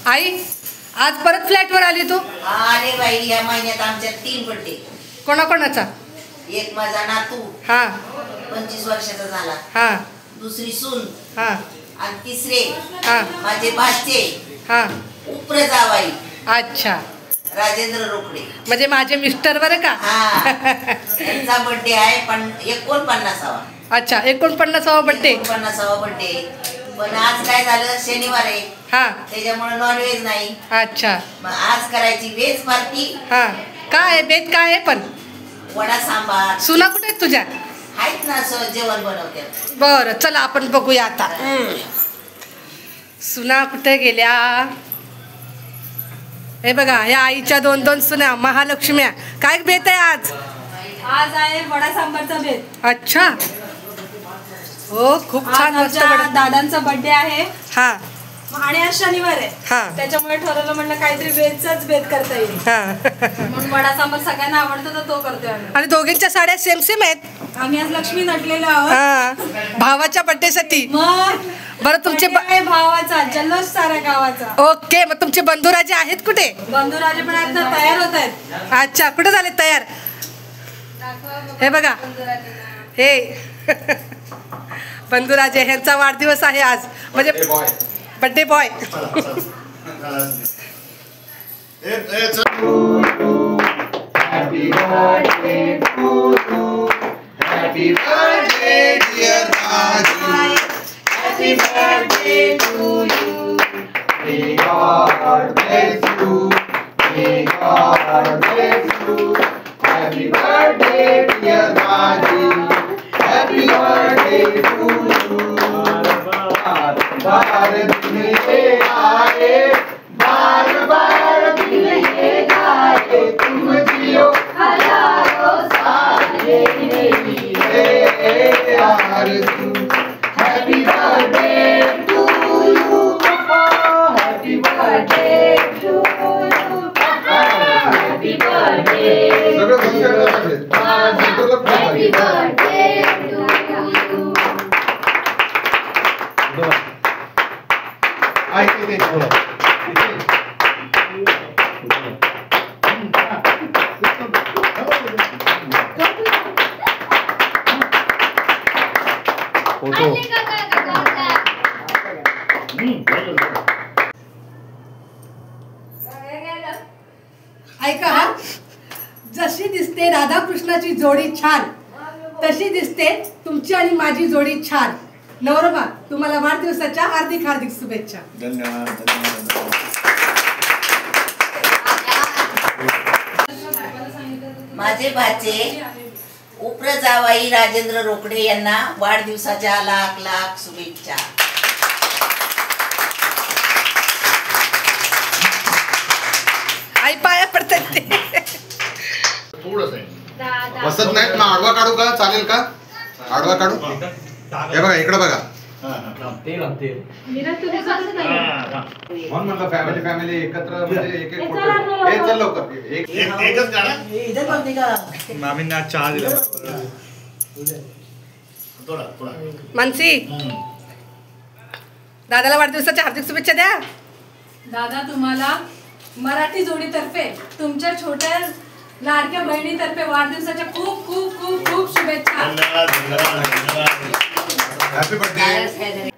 आई आज परत फ्लॅटवर आली तू? अरे बाई या महिन्यात आमच्या 3 बर्थडे. कोणाकोणाचा? एक माझा नातू हा 25 वर्षाचा झाला. हा दुसरी सून हा आणि तिसरे हा माझे भाचे हा उपरे जावाई अच्छा राजेंद्र रोकडे म्हणजे माझे मिस्टर बरं का? हा त्यांचा बर्थडे आहे पण 49वा. अच्छा 49वा बर्थडे. 49वा बर्थडे. पण आज काय झालं शनिवार आहे हा त्याच्यामुळे नॉनव्हेज नाही. अच्छा मग आज करायची व्हेज पार्टी. हा काय बेत काय आहे पण? वडा सांबार. सुना कुठे आहेत तुझ्या? आहेत ना जेवण बनवते. बरं चला आपण बघूया आता. सुना कुठे गेल्या? हे बघा या आईच्या 2 सुना महालक्ष्म्या. काय बेत आहे आज? आज आहे वडा सांबारचा बेत. अच्छा हो खूप छान मस्त वडा. दादांचा बर्थडे आहे हा आणि आज शनिवार आहे. हा त्याच्यामुळे ठरवलं म्हणलं काहीतरी व्हेजचाच बेत करता येईल हा म्हणून वडा सांबार सगळ्यांना आवडतो तर तो करतोय आम्ही. आणि दोघींच्या साड्या सेम सेम आहेत. आम्ही आज लक्ष्मी नटलेलो आहोत. हा भावाच्या बर्थडे साठी. मग बरं तुमचे birthday आहे भावाचा जल्लोष साऱ्या गावाचा. ओके मग तुमचे बंधुराजे आहेत कुठे? बंधुराजे पण आहेत ना तयार होत आहेत. अच्छा कुठे झाले तयार? हे बघा हे बंधुराजे ह्यांचा वाढदिवस आहे आज म्हणजे birthday boy. Happy birthday to you. Happy birthday dear Raji. Happy birthday to you. May God bless you. May God bless you. Happy birthday dear Raji. Happy birthday to you. बार दिन ये आए, बार बार दिन ये आए, तुम जियो हजारों साल ये मेरी है आरज़ू. Happy birthday to you, Papa. Happy birthday to you, Papa. Happy birthday. Happy birthday to you. ऐका हा जशी दिसते राधाकृष्णाची जोडी छान तशी दिसते तुमची आणि माझी जोडी छान. नवरबा तुम्हाला वाढदिवसाच्या हार्दिक हार्दिक शुभेच्छा. धन्यवाद. माझे भाचे उपरे जावाई राजेंद्र रोकडे यांना वाढदिवसाच्या लाख लाख शुभेच्छा. आई पाया पडतात ते. थोडंच आहे बसत नाहीत. मग आडवा काढू का? चालेल का? आडवा काढू. हे बघा इकडे बघा. म्हणलं फॅमिली फॅमिली एकत्र म्हणजे एक एक फोटो. हे चल लवकर एकच काढा. मामींना चहा दिला. मानसी दादाला वाढदिवसाच्या हार्दिक शुभेच्छा द्या. दादा तुम्हाला मराठी जोडीतर्फे तुमच्या छोट्या लाडक्या बहिणीतर्फे वाढदिवसाच्या खूप खूप खूप खूप शुभेच्छा. Happy birthday.